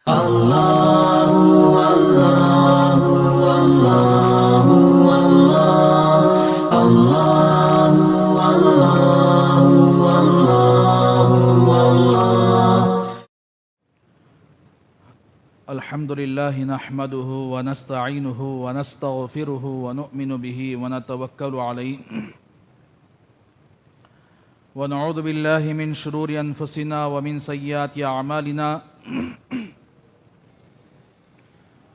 الحمد لله نحمده ونستعينه ونستغفره ونؤمن به ونتوكل عليه ونعوذ بالله من شرور أنفسنا ومن سيئات أعمالنا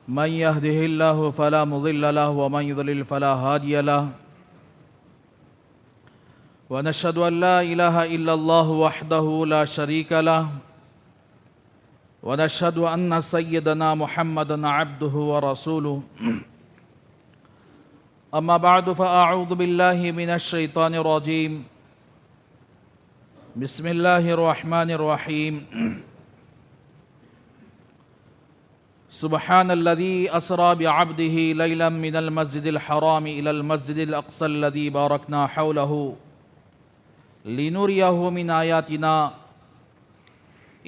من يهده الله فلا مضل له ومن يضلل فلا هادي له ونشهد أن لا إله إلا الله وحده لا شريك له ونشهد أن سيدنا محمدًا عبده ورسوله أما بعد فأعوذ بالله من الشيطان الرجيم بسم الله الرحمن الرحيم سبحان الذي أسرى بعبده ليلا من المسجد الحرام إلى المسجد الأقصى الذي باركنا حوله لنريه من آياتنا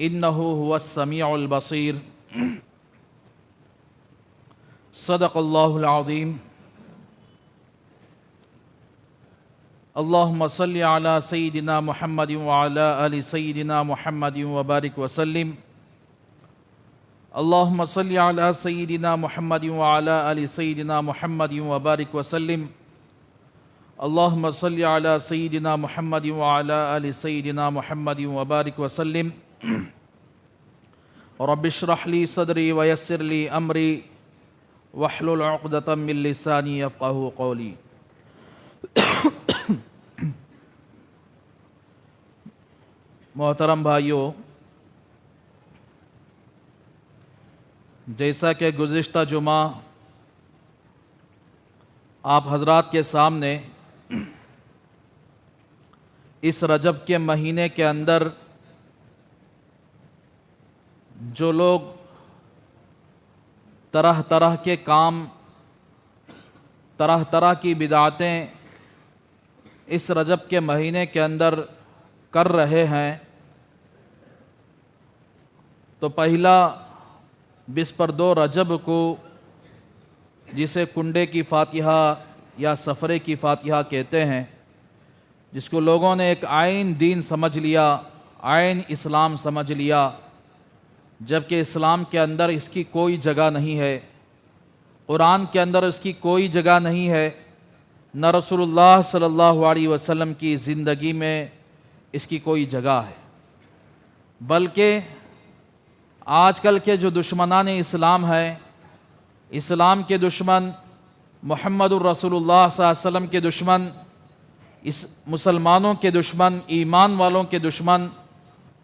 إنه هو السميع البصير صدق الله العظيم اللهم صل على سيدنا محمد وعلى آل سيدنا محمد وبارك وسلم اللهم صل على سيدنا محمد وعلى آل سيدنا محمد وبارك وسلم اللهم صل على سيدنا محمد وعلى آل سيدنا محمد وبارك وسلم رب اشرح لي صدري ويسر لي أمري واحلل عقدة من لساني يفقهوا قولي محترم بھائیو، جیسا کہ گزشتہ جمعہ آپ حضرات کے سامنے اس رجب کے مہینے کے اندر جو لوگ طرح طرح کے کام، طرح طرح کی بدعتیں اس رجب کے مہینے کے اندر کر رہے ہیں، تو پہلا 22 رجب کو جسے کنڈے کی فاتحہ یا سفرے کی فاتحہ کہتے ہیں، جس کو لوگوں نے ایک عین دین سمجھ لیا، عین اسلام سمجھ لیا، جبکہ اسلام کے اندر اس کی کوئی جگہ نہیں ہے، قرآن کے اندر اس کی کوئی جگہ نہیں ہے، نہ رسول اللہ صلی اللہ علیہ وسلم کی زندگی میں اس کی کوئی جگہ ہے، بلکہ آج کل کے جو دشمنان اسلام ہیں، اسلام کے دشمن، محمد الرسول اللہ صلی اللہ علیہ وسلم کے دشمن، اس مسلمانوں کے دشمن، ایمان والوں کے دشمن،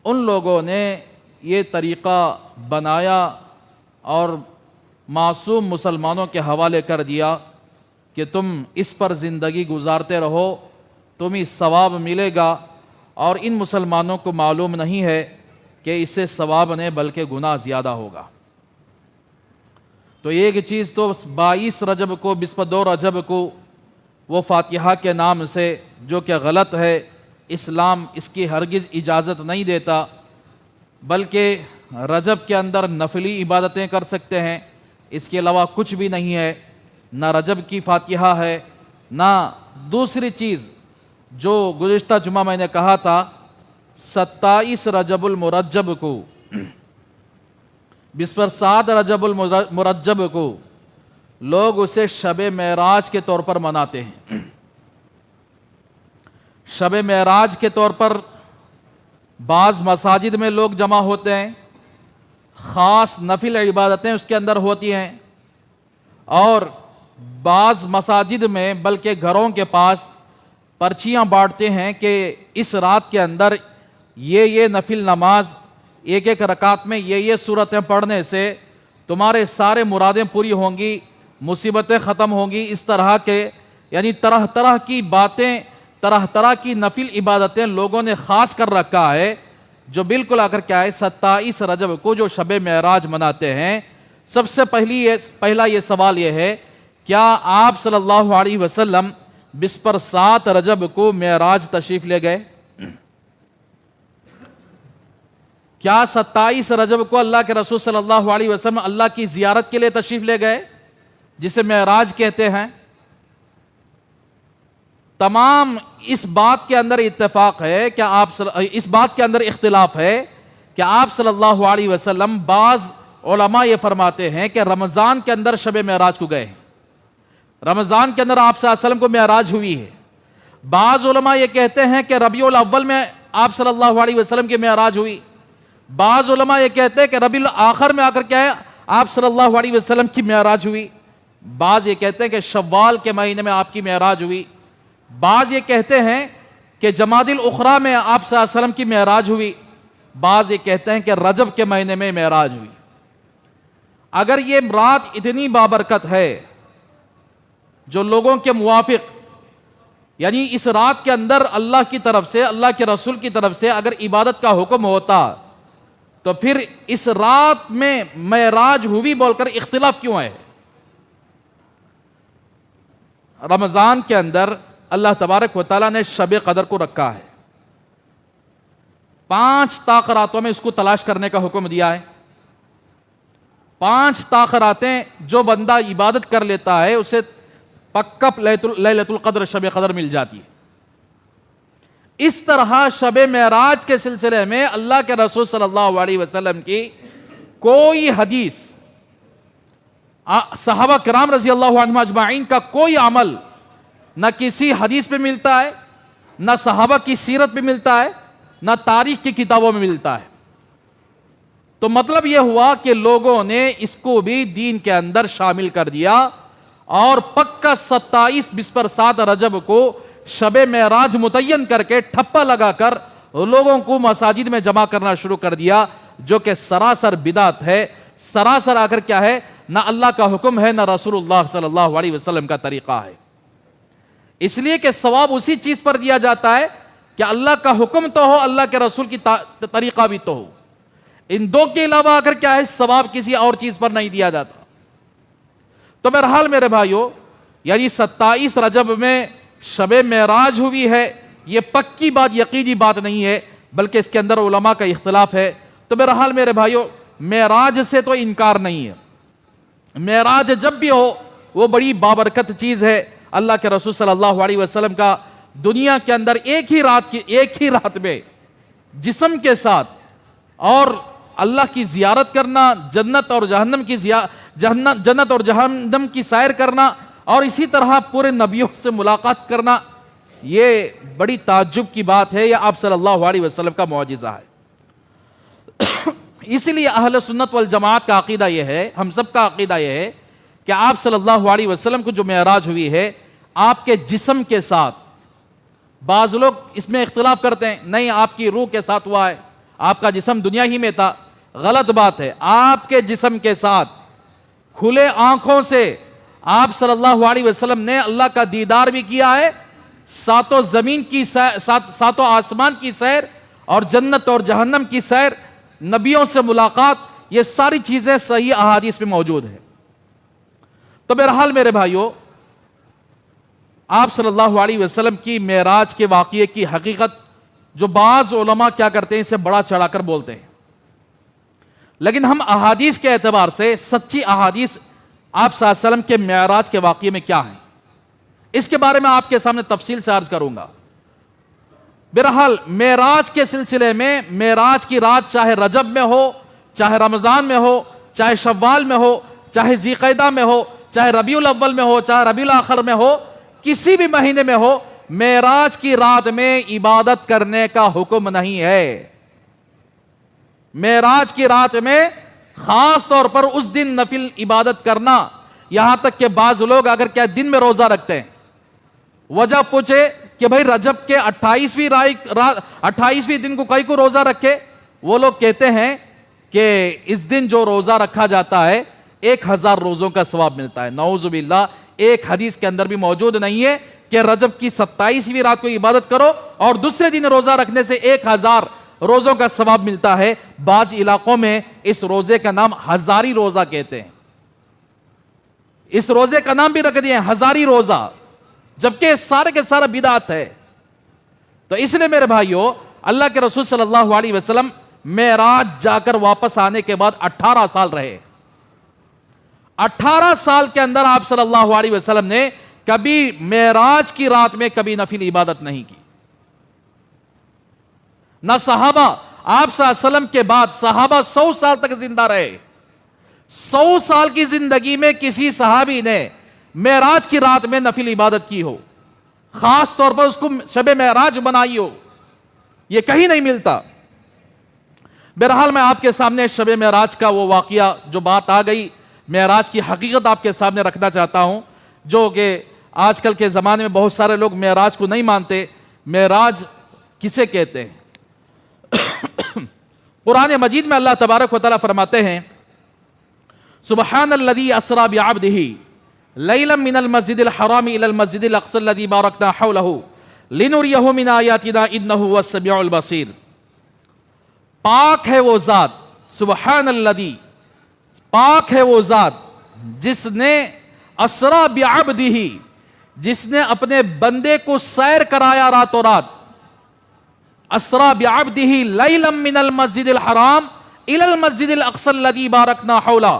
ان لوگوں نے یہ طریقہ بنایا اور معصوم مسلمانوں کے حوالے کر دیا کہ تم اس پر زندگی گزارتے رہو، تمہیں ثواب ملے گا، اور ان مسلمانوں کو معلوم نہیں ہے کہ اس سے ثواب نہیں بلکہ گناہ زیادہ ہوگا۔ تو ایک چیز تو 22 رجب کو، 22 رجب کو وہ فاتحہ کے نام سے، جو کہ غلط ہے، اسلام اس کی ہرگز اجازت نہیں دیتا، بلکہ رجب کے اندر نفلی عبادتیں کر سکتے ہیں، اس کے علاوہ کچھ بھی نہیں ہے، نہ رجب کی فاتحہ ہے، نہ دوسری چیز جو گزشتہ جمعہ میں نے کہا تھا 27 رجب المرجب کو، 7 رجب المرجب کو لوگ اسے شب معراج کے طور پر مناتے ہیں۔ شب معراج کے طور پر بعض مساجد میں لوگ جمع ہوتے ہیں، خاص نفل عبادتیں اس کے اندر ہوتی ہیں، اور بعض مساجد میں بلکہ گھروں کے پاس پرچیاں بانٹتے ہیں کہ اس رات کے اندر یہ نفل نماز، ایک رکعت میں یہ سورتیں پڑھنے سے تمہارے سارے مرادیں پوری ہوں گی، مصیبتیں ختم ہوں گی، اس طرح کے یعنی طرح طرح کی باتیں، طرح طرح کی نفل عبادتیں لوگوں نے خاص کر رکھا ہے، جو بالکل آ کر کیا ہے 27 رجب کو جو شب معراج مناتے ہیں۔ سب سے پہلا یہ سوال یہ ہے، کیا آپ صلی اللہ علیہ وسلم 7 رجب کو معراج تشریف لے گئے؟ کیا 27 رجب کو اللہ کے رسول صلی اللہ علیہ وسلم اللہ کی زیارت کے لیے تشریف لے گئے جسے معراج کہتے ہیں؟ تمام اس بات کے اندر اتفاق ہے کہ اس بات کے اندر اختلاف ہے کہ آپ صلی اللہ علیہ وسلم، بعض علماء یہ فرماتے ہیں کہ رمضان کے اندر شب معراج کو گئے ہیں، رمضان کے اندر آپ صلی اللہ علیہ وسلم کو معراج ہوئی ہے۔ بعض علماء یہ کہتے ہیں کہ ربیع الاول میں آپ صلی اللہ علیہ وسلم کی معراج ہوئی، بعض علماء یہ کہتے ہیں کہ ربیع الاخر میں آ کر کیا ہے آپ صلی اللہ علیہ وسلم کی معراج ہوئی، بعض یہ کہتے ہیں کہ شوال کے مہینے میں آپ کی معراج ہوئی، بعض یہ کہتے ہیں کہ جمادی الاخری میں آپ صلی اللہ علیہ وسلم کی معراج ہوئی، بعض یہ کہتے ہیں کہ رجب کے مہینے میں معراج ہوئی۔ اگر یہ رات اتنی بابرکت ہے جو لوگوں کے موافق، یعنی اس رات کے اندر اللہ کی طرف سے، اللہ کے رسول کی طرف سے اگر عبادت کا حکم ہوتا تو پھر اس رات میں معراج ہوئی بول کر اختلاف کیوں ہے؟ رمضان کے اندر اللہ تبارک و تعالیٰ نے شب قدر کو رکھا ہے، 5 طاق راتوں میں اس کو تلاش کرنے کا حکم دیا ہے۔ 5 طاق راتیں جو بندہ عبادت کر لیتا ہے اسے پکا لیلۃ القدر، شب قدر مل جاتی ہے۔ اس طرح شب معراج کے سلسلے میں اللہ کے رسول صلی اللہ علیہ وسلم کی کوئی حدیث، صحابہ کرام رضی اللہ عنہم اجمعین کا کوئی عمل نہ کسی حدیث پہ ملتا ہے، نہ صحابہ کی سیرت پہ ملتا ہے، نہ تاریخ کی کتابوں میں ملتا ہے۔ تو مطلب یہ ہوا کہ لوگوں نے اس کو بھی دین کے اندر شامل کر دیا اور پکا 27 بسپر 7 رجب کو شب معراج متعین کر کے ٹھپا لگا کر لوگوں کو مساجد میں جمع کرنا شروع کر دیا، جو کہ سراسر بدعت ہے، سراسر آ کر کیا ہے، نہ اللہ کا حکم ہے، نہ رسول اللہ صلی اللہ علیہ وسلم کا طریقہ ہے۔ اس لیے کہ ثواب اسی چیز پر دیا جاتا ہے کہ اللہ کا حکم تو ہو، اللہ کے رسول کی طریقہ بھی تو ہو، ان دو کے علاوہ آ کر کیا ہے ثواب کسی اور چیز پر نہیں دیا جاتا۔ تو بہرحال میرے بھائیو، یعنی 27 رجب میں شب معراج ہوئی ہے، یہ پکی بات، یقینی بات نہیں ہے، بلکہ اس کے اندر علماء کا اختلاف ہے۔ تو بہرحال میرے بھائیو، معراج سے تو انکار نہیں ہے، معراج جب بھی ہو وہ بڑی بابرکت چیز ہے۔ اللہ کے رسول صلی اللہ علیہ وسلم کا دنیا کے اندر ایک ہی رات میں جسم کے ساتھ اور اللہ کی زیارت کرنا، جنت اور جہنم کی سیر کرنا، اور اسی طرح پورے نبیوں سے ملاقات کرنا، یہ بڑی تعجب کی بات ہے، یہ آپ صلی اللہ علیہ وسلم کا معجزہ ہے۔ اسی لیے اہل سنت والجماعت کا عقیدہ یہ ہے، ہم سب کا عقیدہ یہ ہے کہ آپ صلی اللہ علیہ وسلم کو جو معراج ہوئی ہے آپ کے جسم کے ساتھ، بعض لوگ اس میں اختلاف کرتے ہیں، نہیں آپ کی روح کے ساتھ ہوا ہے، آپ کا جسم دنیا ہی میں تھا۔ غلط بات ہے، آپ کے جسم کے ساتھ کھلے آنکھوں سے آپ صلی اللہ علیہ وسلم نے اللہ کا دیدار بھی کیا ہے، ساتوں زمین کی ساتوں آسمان کی سیر اور جنت اور جہنم کی سیر، نبیوں سے ملاقات، یہ ساری چیزیں صحیح احادیث میں موجود ہیں۔ تو بہرحال میرے بھائیو، آپ صلی اللہ علیہ وسلم کی معراج کے واقعے کی حقیقت جو بعض علماء کیا کرتے ہیں اسے بڑا چڑھا کر بولتے ہیں، لیکن ہم احادیث کے اعتبار سے سچی احادیث آپ صلی اللہ علیہ وسلم کے معراج کے واقعے میں کیا ہیں، اس کے بارے میں آپ کے سامنے تفصیل سے عرض کروں گا۔ بہرحال معراج کے سلسلے میں، معراج کی رات چاہے رجب میں ہو، چاہے رمضان میں ہو، چاہے شوال میں ہو، چاہے ذی القعدہ میں ہو، چاہے ربیع الاول میں ہو، چاہے ربیع الاخر میں ہو، کسی بھی مہینے میں ہو، معراج کی رات میں عبادت کرنے کا حکم نہیں ہے۔ معراج کی رات میں خاص طور پر اس دن نفل عبادت کرنا، یہاں تک کہ بعض لوگ اگر کیا دن میں روزہ رکھتے ہیں، وجہ پوچھے کہ بھائی رجب کے 28ویں دن کو کوئی کو روزہ رکھے، وہ لوگ کہتے ہیں کہ اس دن جو روزہ رکھا جاتا ہے 1000 روزوں کا ثواب ملتا ہے۔ نعوذ باللہ، ایک حدیث کے اندر بھی موجود نہیں ہے کہ رجب کی 27ویں رات کو عبادت کرو اور دوسرے دن روزہ رکھنے سے 1000 روزوں کا ثواب ملتا ہے۔ بعض علاقوں میں اس روزے کا نام ہزاری روزہ کہتے ہیں، اس روزے کا نام بھی رکھ دیے ہزاری روزہ، جبکہ سارے کے سارا بدعت ہے۔ تو اس لیے میرے بھائیو، اللہ کے رسول صلی اللہ علیہ وسلم معراج جا کر واپس آنے کے بعد 18 سال رہے. 18 سال کے اندر آپ صلی اللہ علیہ وسلم نے کبھی معراج کی رات میں کبھی نفل عبادت نہیں کی. نہ صحابہ، آپ صلی اللہ علیہ وسلم کے بعد صحابہ 100 سال تک زندہ رہے. 100 سال کی زندگی میں کسی صحابی نے معراج کی رات میں نفل عبادت کی ہو، خاص طور پر اس کو شب معراج بنائی ہو، یہ کہیں نہیں ملتا. بہرحال میں آپ کے سامنے شب معراج کا وہ واقعہ جو بات آ گئی، معراج کی حقیقت آپ کے سامنے رکھنا چاہتا ہوں، جو کہ آج کل کے زمانے میں بہت سارے لوگ معراج کو نہیں مانتے. معراج کسے کہتے ہیں؟ قرآن مجید میں اللہ تبارک و تعالیٰ فرماتے ہیں سبحان الذی اسری بعبدہ لیلا من المسجد الحرام الى المسجد الاقصى الذی بارکنا حولہ لنریہ من آیاتنا انہ هو السمیع البصیر. پاک ہے وہ ذات، سبحان الذی، پاک ہے وہ ذات جس نے اسری بعبدہ، جس نے اپنے بندے کو سیر کرایا راتوں رات. اسری بعبدہ لیلا من المسجد الحرام الى المسجد الاقصى الذی بارکنا حولہ.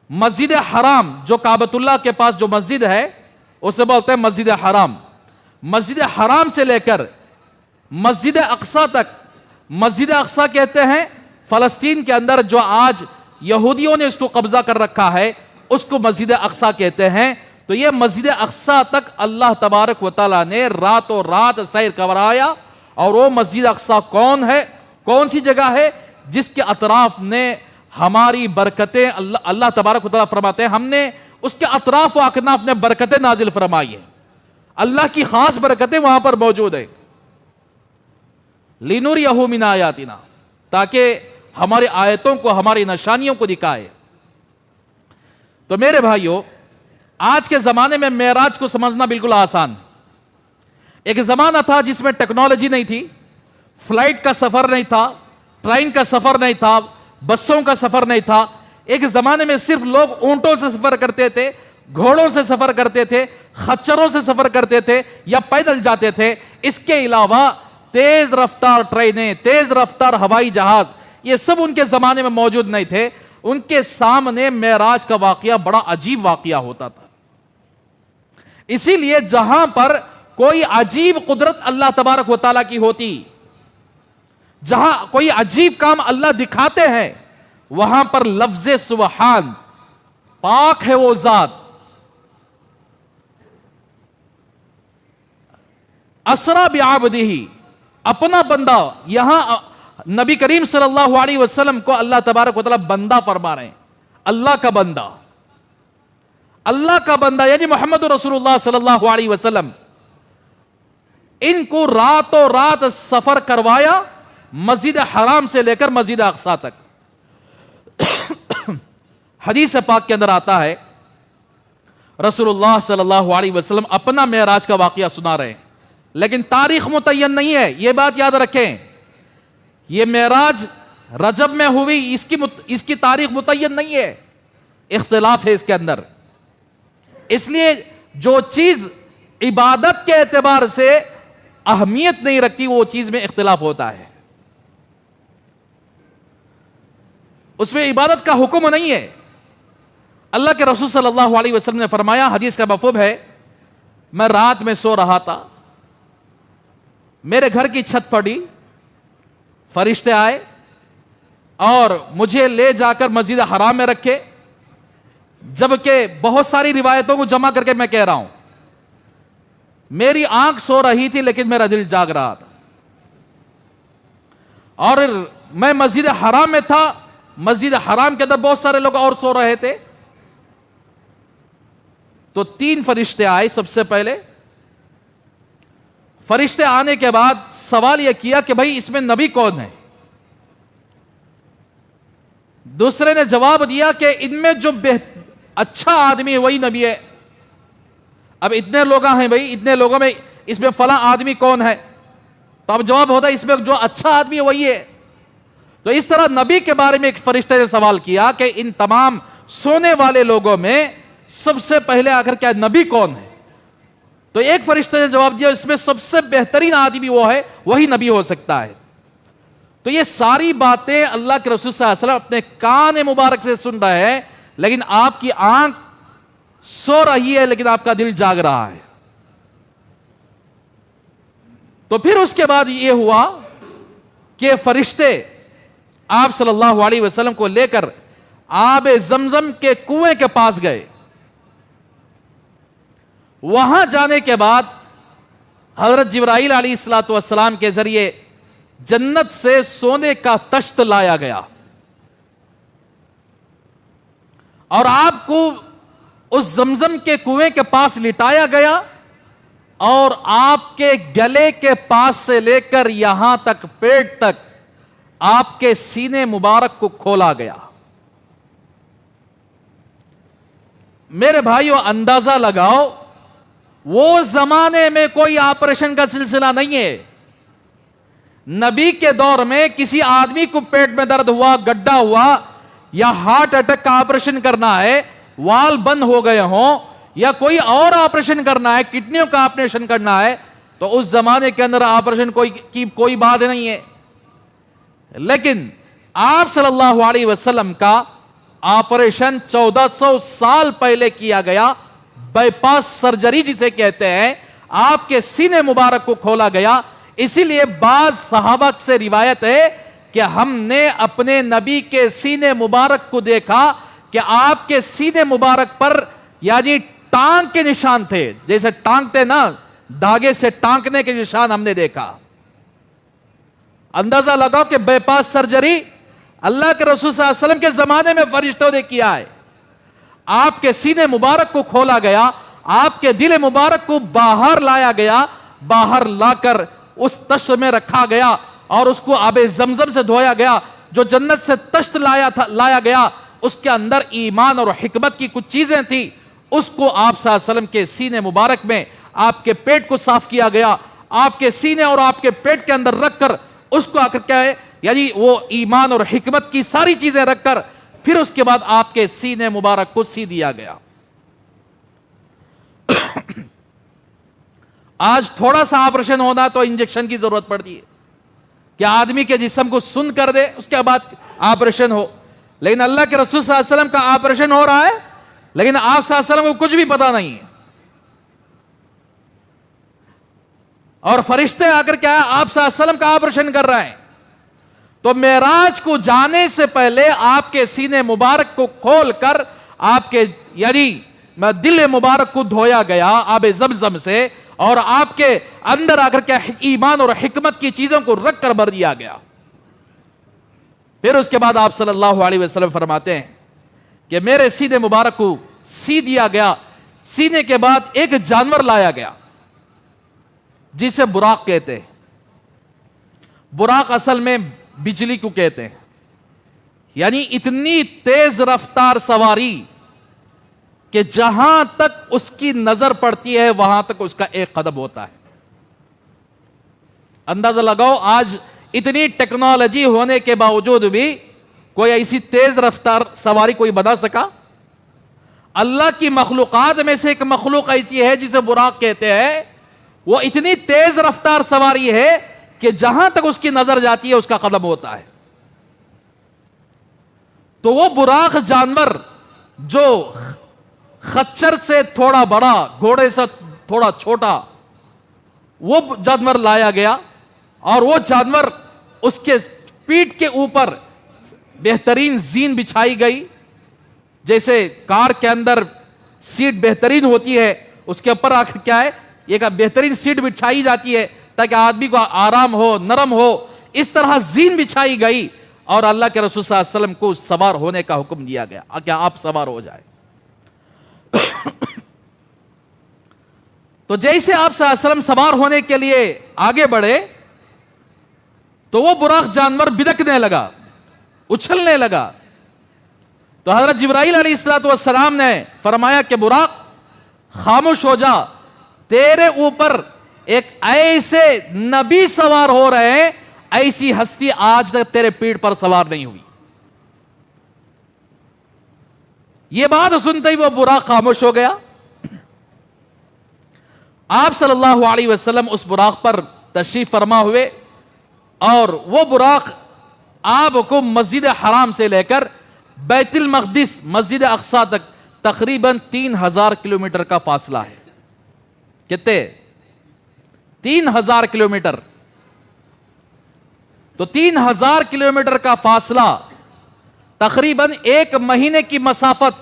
مسجد حرام جو کعبۃ اللہ کے پاس جو مسجد ہے اسے بولتے ہیں مسجد حرام. مسجد حرام سے لے کر مسجد اقصیٰ تک، مسجد اقصیٰ کہتے ہیں فلسطین کے اندر جو آج یہودیوں نے اس کو قبضہ کر رکھا ہے، اس کو مسجد اقصیٰ کہتے ہیں. تو یہ مسجد اقصیٰ تک اللہ تبارک و تعالیٰ نے راتوں رات سیر کرایا. اور وہ مسجد اقصیٰ کون ہے، کون سی جگہ ہے؟ جس کے اطراف نے ہماری برکتیں، اللہ تبارک و تعالیٰ فرماتے ہیں ہم نے اس کے اطراف و اکناف نے برکتیں نازل فرمائی ہیں. اللہ کی خاص برکتیں وہاں پر موجود ہیں. لِنُرِيَهُ مِنْ آیاتنا، تاکہ ہماری آیتوں کو، ہماری نشانیوں کو دکھائے. تو میرے بھائیوں، آج کے زمانے میں معراج کو سمجھنا بالکل آسان. ایک زمانہ تھا جس میں ٹیکنالوجی نہیں تھی، فلائٹ کا سفر نہیں تھا، ٹرین کا سفر نہیں تھا، بسوں کا سفر نہیں تھا. ایک زمانے میں صرف لوگ اونٹوں سے سفر کرتے تھے، گھوڑوں سے سفر کرتے تھے، خچروں سے سفر کرتے تھے یا پیدل جاتے تھے. اس کے علاوہ تیز رفتار ٹرینیں، تیز رفتار ہوائی جہاز، یہ سب ان کے زمانے میں موجود نہیں تھے. ان کے سامنے معراج کا واقعہ بڑا عجیب واقعہ ہوتا تھا. اسی لیے جہاں پر کوئی عجیب قدرت اللہ تبارک و تعالیٰ کی ہوتی، جہاں کوئی عجیب کام اللہ دکھاتے ہیں، وہاں پر لفظ سبحان، پاک ہے وہ ذات، اسری بعبدہ، اپنا بندہ. یہاں نبی کریم صلی اللہ علیہ وسلم کو اللہ تبارک و تعالیٰ بندہ فرما رہے ہیں. اللہ کا بندہ، اللہ کا بندہ یعنی محمد رسول اللہ صلی اللہ علیہ وسلم. ان کو راتوں رات سفر کروایا مسجد حرام سے لے کر مسجد اقصیٰ تک. حدیث پاک کے اندر آتا ہے رسول اللہ صلی اللہ علیہ وسلم اپنا معراج کا واقعہ سنا رہے ہیں، لیکن تاریخ متعین نہیں ہے. یہ بات یاد رکھیں، یہ معراج رجب میں ہوئی، اس کی تاریخ متعین نہیں ہے، اختلاف ہے اس کے اندر. اس لیے جو چیز عبادت کے اعتبار سے اہمیت نہیں رکھتی وہ چیز میں اختلاف ہوتا ہے. اس میں عبادت کا حکم نہیں ہے. اللہ کے رسول صلی اللہ علیہ وسلم نے فرمایا، حدیث کا مفہوم ہے، میں رات میں سو رہا تھا، میرے گھر کی چھت پڑی، فرشتے آئے اور مجھے لے جا کر مسجد حرام میں رکھے. جبکہ بہت ساری روایتوں کو جمع کر کے میں کہہ رہا ہوں، میری آنکھ سو رہی تھی لیکن میرا دل جاگ رہا تھا. اور میں مسجد حرام میں تھا، مسجد حرام کے اندر بہت سارے لوگ اور سو رہے تھے. تو 3 فرشتے آئے. سب سے پہلے فرشتے آنے کے بعد سوال یہ کیا کہ بھائی اس میں نبی کون ہے؟ دوسرے نے جواب دیا کہ ان میں جو اچھا آدمی ہے وہی نبی ہے. اب اتنے لوگ ہیں بھائی، اتنے لوگوں میں اس میں فلاں آدمی کون ہے؟ تو اب جواب ہوتا ہے اس میں جو اچھا آدمی ہے وہی ہے. تو اس طرح نبی کے بارے میں ایک فرشتے نے سوال کیا کہ ان تمام سونے والے لوگوں میں سب سے پہلے آ کر کیا نبی کون ہے؟ تو ایک فرشتے نے جواب دیا اس میں سب سے بہترین آدمی وہ ہے، وہی نبی ہو سکتا ہے. تو یہ ساری باتیں اللہ کے رسول صلی اللہ علیہ وسلم اپنے کان مبارک سے سن رہے ہیں، لیکن آپ کی آنکھ سو رہی ہے لیکن آپ کا دل جاگ رہا ہے۔ تو پھر اس کے بعد یہ ہوا کہ فرشتے آپ صلی اللہ علیہ وسلم کو لے کر آب زمزم کے کنویں کے پاس گئے۔ وہاں جانے کے بعد حضرت جبرائیل علیہ الصلوۃ والسلام کے ذریعے جنت سے سونے کا تشت لایا گیا اور آپ کو اس زمزم کے کنویں کے پاس لٹایا گیا اور آپ کے گلے کے پاس سے لے کر یہاں تک پیٹ تک آپ کے سینے مبارک کو کھولا گیا۔ میرے بھائیو اندازہ لگاؤ، وہ زمانے میں کوئی آپریشن کا سلسلہ نہیں ہے۔ نبی کے دور میں کسی آدمی کو پیٹ میں درد ہوا، گڈھا ہوا یا ہارٹ اٹیک کا آپریشن کرنا ہے، وال بند ہو گئے ہوں یا کوئی اور آپریشن کرنا ہے، کڈنیوں کا آپریشن کرنا ہے، تو اس زمانے کے اندر آپریشن کی کوئی بات نہیں ہے۔ لیکن آپ صلی اللہ علیہ وسلم کا آپریشن 1400 سال پہلے کیا گیا، بائی پاس سرجری جسے کہتے ہیں، آپ کے سینے مبارک کو کھولا گیا۔ اسی لیے بعض صحابہ سے روایت ہے کہ ہم نے اپنے نبی کے سینے مبارک کو دیکھا کہ آپ کے سینے مبارک پر یعنی ٹانک کے نشان تھے، جیسے ٹانکتے نا، دھاگے سے ٹانکنے کے نشان ہم نے دیکھا۔ اندازہ لگاؤ کہ بائی پاس سرجری اللہ کے رسول صلی اللہ علیہ وسلم کے زمانے میں فرشتوں نے کیا ہے۔ آپ کے سینے مبارک کو کھولا گیا، آپ کے دل مبارک کو باہر لایا گیا، باہر لا کر اس تشت میں رکھا گیا اور اس کو آب زمزم سے دھویا گیا۔ جو جنت سے تشت لایا گیا اس کے اندر ایمان اور حکمت کی کچھ چیزیں تھی، اس کو آپ صلی اللہ علیہ وسلم کے سینے مبارک میں آپ کے پیٹ کو صاف کیا گیا، آپ کے سینے اور آپ کے پیٹ کے اندر رکھ کر اس کو آخر کیا ہے یعنی وہ ایمان اور حکمت کی ساری چیزیں رکھ کر پھر اس کے بعد آپ کے سینے مبارک کو سی دیا گیا۔ آج تھوڑا سا آپریشن ہونا تو انجیکشن کی ضرورت پڑتی ہے کہ آدمی کے جسم کو سن کر دے، اس کے بعد آپریشن ہو۔ لیکن اللہ کے رسول صلی اللہ علیہ وسلم کا آپریشن ہو رہا ہے لیکن آپ صلی اللہ علیہ وسلم کو کچھ بھی پتا نہیں ہے، اور فرشتے آ کر کیا ہے آپ صلی اللہ علیہ وسلم کا آپریشن کر رہے ہیں۔ تو معراج کو جانے سے پہلے آپ کے سینے مبارک کو کھول کر آپ کے یعنی دل مبارک کو دھویا گیا آب زمزم سے، اور آپ کے اندر آ کر کیا ایمان اور حکمت کی چیزوں کو رکھ کر بھر دیا گیا۔ پھر اس کے بعد آپ صلی اللہ علیہ وسلم فرماتے ہیں کہ میرے سینے مبارک کو سی دیا گیا، سینے کے بعد ایک جانور لایا گیا جسے براق کہتے ہیں۔ براق اصل میں بجلی کو کہتے ہیں، یعنی اتنی تیز رفتار سواری کہ جہاں تک اس کی نظر پڑتی ہے وہاں تک اس کا ایک قدم ہوتا ہے۔ اندازہ لگاؤ آج اتنی ٹیکنالوجی ہونے کے باوجود بھی کوئی ایسی تیز رفتار سواری کوئی بنا سکا؟ اللہ کی مخلوقات میں سے ایک مخلوق ایسی ہے جسے براق کہتے ہیں، وہ اتنی تیز رفتار سواری ہے کہ جہاں تک اس کی نظر جاتی ہے اس کا قدم ہوتا ہے۔ تو وہ براق جانور جو خچر سے تھوڑا بڑا، گھوڑے سے تھوڑا چھوٹا، وہ جانور لایا گیا، اور وہ جانور اس کے پیٹھ کے اوپر بہترین زین بچھائی گئی، جیسے کار کے اندر سیٹ بہترین ہوتی ہے اس کے اوپر آخر کیا ہے ایک بہترین سیٹ بچھائی جاتی ہے تاکہ آدمی کو آرام ہو، نرم ہو، اس طرح زین بچھائی گئی، اور اللہ کے رسول صلی اللہ علیہ وسلم کو سوار ہونے کا حکم دیا گیا کہ آپ سوار ہو جائے۔ تو جیسے آپ صلی اللہ علیہ وسلم سوار ہونے کے لیے آگے بڑھے تو وہ براق جانور بدکنے لگا، اچھلنے لگا۔ تو حضرت جبرائیل علیہ الصلوۃ والسلام نے فرمایا کہ براق خاموش ہو جا، تیرے اوپر ایک ایسے نبی سوار ہو رہے ہیں، ایسی ہستی آج تک تیرے پیٹھ پر سوار نہیں ہوئی۔ یہ بات سنتے ہی وہ براق خاموش ہو گیا۔ آپ صلی اللہ علیہ وسلم اس براق پر تشریف فرما ہوئے، اور وہ براق آپ کو مسجد حرام سے لے کر بیت المقدس مسجد اقصی تک تقریباً 3000 کلومیٹر کا فاصلہ ہے. کتنے؟ 3000 کلومیٹر. تو 3000 کلومیٹر کا فاصلہ تقریباً 1 مہینے کی مسافت.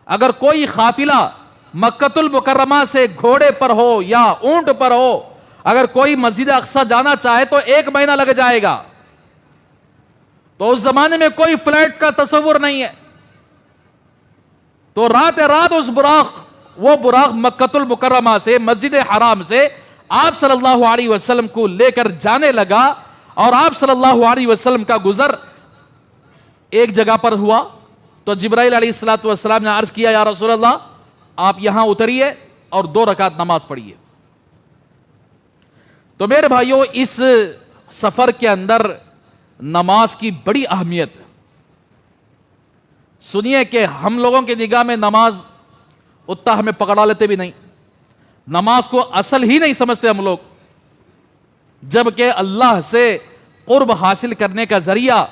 اگر کوئی قافلہ مکۃ المکرمہ سے گھوڑے پر ہو یا اونٹ پر ہو، اگر کوئی مسجد اقصی جانا چاہے تو 1 مہینہ لگ جائے گا. تو اس زمانے میں کوئی فلائٹ کا تصور نہیں ہے. تو رات اس براق مکۃ المکرمہ سے مسجد حرام سے آپ صلی اللہ علیہ وسلم کو لے کر جانے لگا. اور آپ صلی اللہ علیہ وسلم کا گزر ایک جگہ پر ہوا تو جبرائیل علیہ السلام نے عرض کیا، یا رسول اللہ آپ یہاں اتریے اور 2 رکعت نماز پڑھیے. تو میرے بھائیوں، اس سفر کے اندر نماز کی بڑی اہمیت ہے. سنیے کہ ہم لوگوں کی نگاہ میں نماز اتنا ہمیں پکڑا لیتے بھی نہیں، نماز کو اصل ہی نہیں سمجھتے ہم لوگ، جبکہ اللہ سے قرب حاصل کرنے کا ذریعہ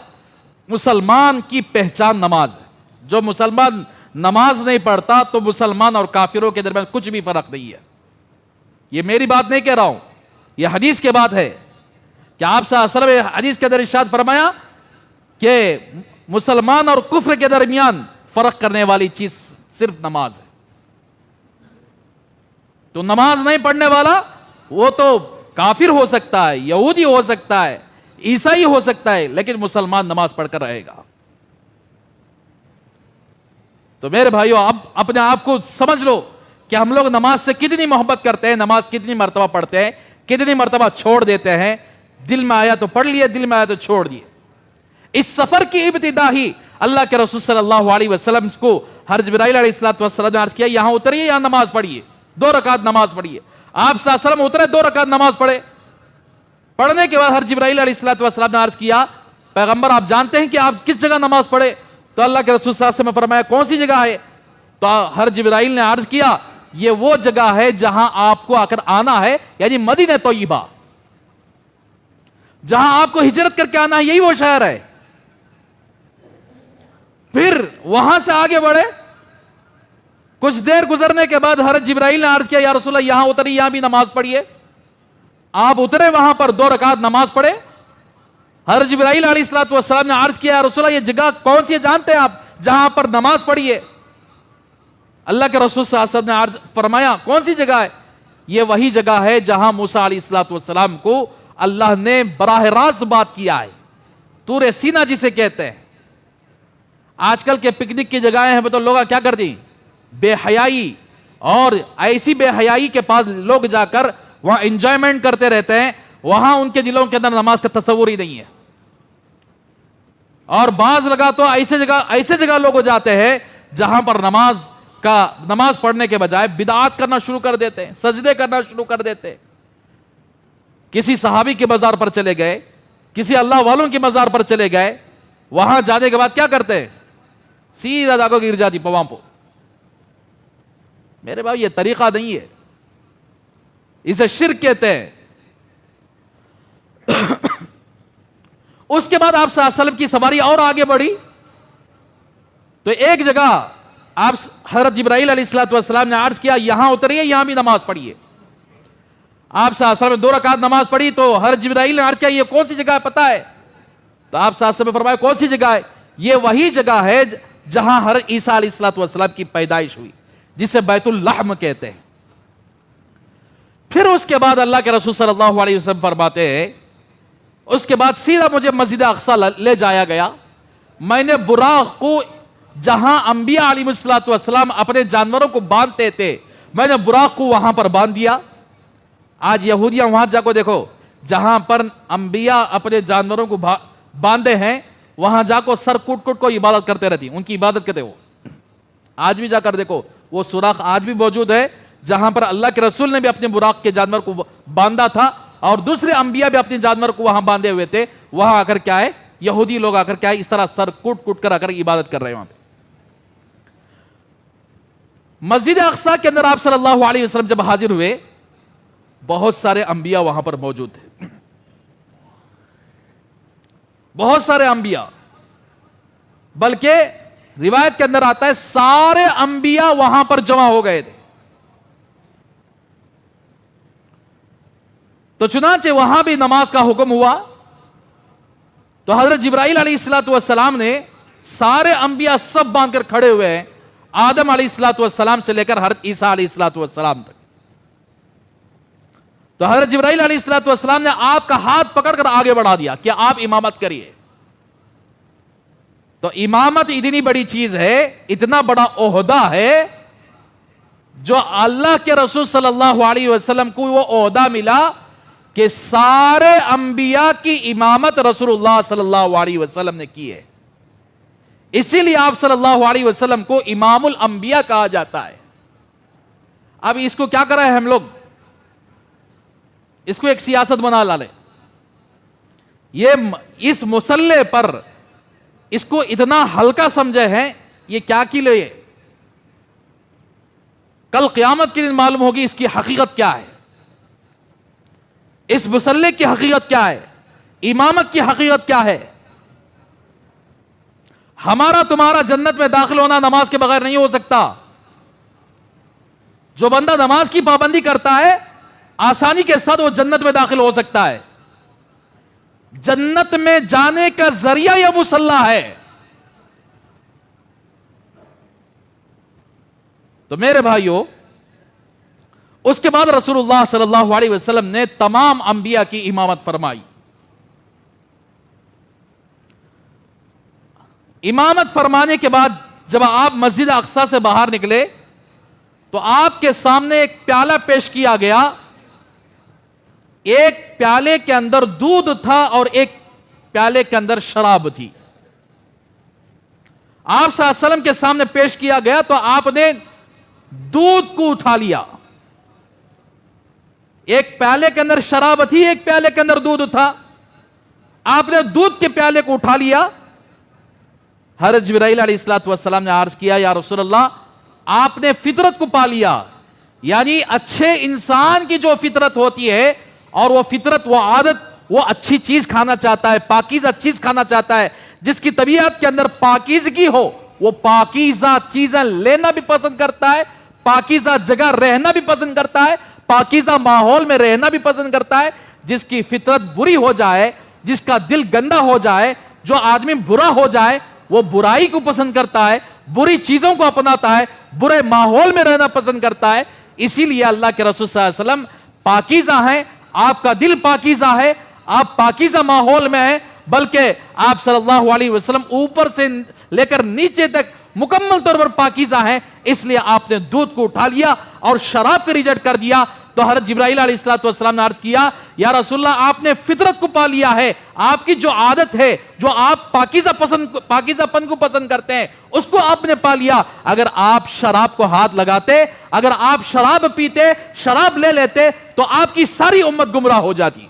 مسلمان کی پہچان نماز ہے. جو مسلمان نماز نہیں پڑھتا تو مسلمان اور کافروں کے درمیان کچھ بھی فرق نہیں ہے. یہ میری بات نہیں کہہ رہا ہوں، یہ حدیث کے بات ہے کہ آپ صلی اللہ علیہ وسلم حدیث کے اندر ارشاد فرمایا کہ مسلمان اور کفر کے درمیان فرق کرنے والی چیز صرف نماز ہے. تو نماز نہیں پڑھنے والا وہ تو کافر ہو سکتا ہے، یہودی ہو سکتا ہے، عیسائی ہو سکتا ہے، لیکن مسلمان نماز پڑھ کر رہے گا. تو میرے بھائیو، اب اپنے آپ کو سمجھ لو کہ ہم لوگ نماز سے کتنی محبت کرتے ہیں، نماز کتنی مرتبہ پڑھتے ہیں، کتنی مرتبہ چھوڑ دیتے ہیں. دل میں آیا تو پڑھ لیے، دل میں آیا تو چھوڑ دیے. اس سفر کی ابتدا ہی اللہ کے رسول صلی اللہ علیہ وسلم کو حضرت جبرائیل علیہ السلام نے عرض کیا، یہاں اتریے، یہاں نماز پڑھیے، 2 رکعت نماز پڑھیے. آپ صلی اللہ علیہ وسلم اترے، 2 رکعت نماز پڑھے. پڑھنے کے بعد حضرت جبرائیل علیہ السلام نے عرض کیا، پیغمبر آپ جانتے ہیں کہ آپ کس جگہ نماز پڑھے؟ تو اللہ کے رسول صلی اللہ علیہ وسلم نے فرمایا، کون سی جگہ ہے؟ تو حضرت جبرائیل نے عرض کیا، یہ وہ جگہ ہے جہاں آپ کو آ کر آنا ہے، یعنی مدینہ طیبہ، جہاں آپ کو ہجرت کر کے آنا ہے، یہی وہ شہر ہے. پھر وہاں سے آگے بڑھے. کچھ دیر گزرنے کے بعد حضرت جبرائیل نے عرض کیا، یا رسول اللہ یہاں اتری، یہاں بھی نماز پڑھیے. آپ اترے، وہاں پر 2 رکعت نماز پڑھے. حضرت جبرائیل علیہ السلام نے عرض کیا، یا رسول اللہ یہ جگہ کون سی ہے جانتے ہیں آپ جہاں پر نماز پڑھیے؟ اللہ کے رسول صلی اللہ علیہ وسلم نے عرض فرمایا، کون سی جگہ ہے؟ یہ وہی جگہ ہے جہاں موسیٰ علیہ السلام کو اللہ نے براہ راست بات کیا ہے، طور سینا جسے کہتے ہیں. آج کل کے پکنک کی جگہیں ہیں تو لوگ کیا کرتی، بے حیائی، اور ایسی بے حیائی کے پاس لوگ جا کر وہاں انجوائمنٹ کرتے رہتے ہیں. وہاں ان کے دلوں کے اندر نماز کا تصور ہی نہیں ہے. اور بعض لگا تو ایسے جگہ لوگ جاتے ہیں جہاں پر نماز پڑھنے کے بجائے بدعات کرنا شروع کر دیتے ہیں، سجدے کرنا شروع کر دیتے ہیں. کسی صحابی کے مزار پر چلے گئے، کسی اللہ والوں کے مزار پر چلے گئے، وہاں جانے کے بعد کیا کرتے ہیں، سیدھا جا کو گر جاتی پواں پو. میرے بھائی یہ طریقہ نہیں ہے، اسے شرک کہتے ہیں. اس کے بعد آپ صلی اللہ علیہ وسلم کی سواری اور آگے بڑھی تو ایک جگہ آپ حضرت جبرائیل علیہ السلام نے عرض کیا، یہاں اتریے، یہاں بھی نماز پڑھیے. آپ صلی اللہ علیہ وسلم نے 2 رکعت نماز پڑھی تو حضرت جبرائیل نے عرض کیا، یہ کون سی جگہ ہے پتہ ہے؟ تو آپ صلی اللہ علیہ وسلم نے فرمایا، کون سی جگہ ہے؟ یہ وہی جگہ ہے جہاں حضرت عیسیٰ علیہ السلام کی پیدائش ہوئی، جسے بیت اللحم کہتے ہیں. پھر اس کے بعد اللہ کے رسول صلی اللہ علیہ وسلم فرماتے ہیں، اس کے بعد سیدھا مجھے مسجد اقصی لے جایا گیا. میں نے براق کو، جہاں انبیاء علیہ السلام اپنے جانوروں کو باندھتے تھے، میں نے براق کو وہاں پر باندھ دیا. آج یہودیاں وہاں جا کو دیکھو، جہاں پر انبیاء اپنے جانوروں کو باندھے ہیں، وہاں جا کو سر کوٹ کوٹ کو عبادت کرتے رہتی، ان کی عبادت کرتے. وہ آج بھی جا کر دیکھو، وہ سوراخ آج بھی موجود ہے جہاں پر اللہ کے رسول نے بھی اپنے براق کے جانور کو باندھا تھا، اور دوسرے انبیاء بھی اپنے جانور کو وہاں باندھے ہوئے تھے. وہاں آ کر کیا ہے، یہودی لوگ آ کر کیا ہے، اس طرح سر کوٹ کوٹ کر آ کر عبادت کر رہے ہیں وہاں پہ. مسجد اقصی کے اندر آپ صلی اللہ علیہ وسلم جب حاضر ہوئے، بہت سارے انبیاء وہاں پر موجود تھے. بہت سارے انبیاء، بلکہ روایت کے اندر آتا ہے سارے انبیاء وہاں پر جمع ہو گئے تھے. تو چنانچہ وہاں بھی نماز کا حکم ہوا. تو حضرت جبرائیل علیہ الصلوۃ والسلام نے سارے انبیاء سب باندھ کر کھڑے ہوئے ہیں، آدم علیہ الصلوۃ والسلام سے لے کر حضرت عیسیٰ علیہ الصلوۃ والسلام تک. تو حضرت جبرائیل علیہ الصلوۃ والسلام نے آپ کا ہاتھ پکڑ کر آگے بڑھا دیا کہ آپ امامت کریے. تو امامت اتنی بڑی چیز ہے، اتنا بڑا عہدہ ہے، جو اللہ کے رسول صلی اللہ علیہ وسلم کو وہ عہدہ ملا کہ سارے انبیاء کی امامت رسول اللہ صلی اللہ علیہ وسلم نے کی ہے. اسی لیے آپ صلی اللہ علیہ وسلم کو امام الانبیاء کہا جاتا ہے. اب اس کو کیا کرا ہے ہم لوگ؟ اس کو ایک سیاست بنا لے. یہ اس مسئلے پر اس کو اتنا ہلکا سمجھے ہیں، یہ کیا کی لئے؟ کل قیامت کے دن معلوم ہوگی اس کی حقیقت کیا ہے، اس مسئلے کی حقیقت کیا ہے، امامت کی حقیقت کیا ہے. ہمارا تمہارا جنت میں داخل ہونا نماز کے بغیر نہیں ہو سکتا. جو بندہ نماز کی پابندی کرتا ہے آسانی کے ساتھ وہ جنت میں داخل ہو سکتا ہے. جنت میں جانے کا ذریعہ یہ مصلی ہے. تو میرے بھائیوں، اس کے بعد رسول اللہ صلی اللہ علیہ وسلم نے تمام انبیاء کی امامت فرمائی. امامت فرمانے کے بعد جب آپ مسجد اقصی سے باہر نکلے تو آپ کے سامنے ایک پیالہ پیش کیا گیا. ایک پیالے کے اندر دودھ تھا اور ایک پیالے کے اندر شراب تھی. آپ صلی اللہ علیہ وسلم کے سامنے پیش کیا گیا تو آپ نے دودھ کو اٹھا لیا. ایک پیالے کے اندر شراب تھی، ایک پیالے کے اندر دودھ تھا. آپ نے دودھ کے پیالے کو اٹھا لیا. حضرت جبرائیل علیہ الصلوۃ والسلام نے عرض کیا، یا رسول اللہ، آپ نے فطرت کو پا لیا. یعنی اچھے انسان کی جو فطرت ہوتی ہے، اور وہ فطرت، وہ عادت، وہ اچھی چیز کھانا چاہتا ہے، پاکیزہ چیز کھانا چاہتا ہے. جس کی طبیعت کے اندر پاکیزگی ہو وہ پاکیزہ چیزیں لینا بھی پسند کرتا ہے، پاکیزہ جگہ رہنا بھی پسند کرتا ہے، پاکیزہ ماحول میں رہنا بھی پسند کرتا ہے. جس کی فطرت بری ہو جائے، جس کا دل گندا ہو جائے، جو آدمی برا ہو جائے، وہ برائی کو پسند کرتا ہے، بری چیزوں کو اپناتا ہے، برے ماحول میں رہنا پسند کرتا ہے. اسی لیے اللہ کے رسول صلی اللہ علیہ وسلم پاکیزہ ہیں. آپ کا دل پاکیزہ ہے، آپ پاکیزہ ماحول میں ہیں، بلکہ آپ صلی اللہ علیہ وسلم اوپر سے لے کر نیچے تک مکمل طور پر پاکیزہ ہیں. اس لیے آپ نے دودھ کو اٹھا لیا اور شراب کو ریجیکٹ کر دیا. تو حضرت جبرائیل علیہ الصلوۃ والسلام نے عرض کیا، یا رسول اللہ، آپ نے فطرت کو پا لیا ہے. آپ کی جو عادت ہے، جو آپ پاکیزہ پن کو پسند کرتے ہیں، اس کو آپ نے پا لیا. اگر آپ شراب کو ہاتھ لگاتے، اگر آپ شراب پیتے، شراب لے لیتے، تو آپ کی ساری امت گمراہ ہو جاتی.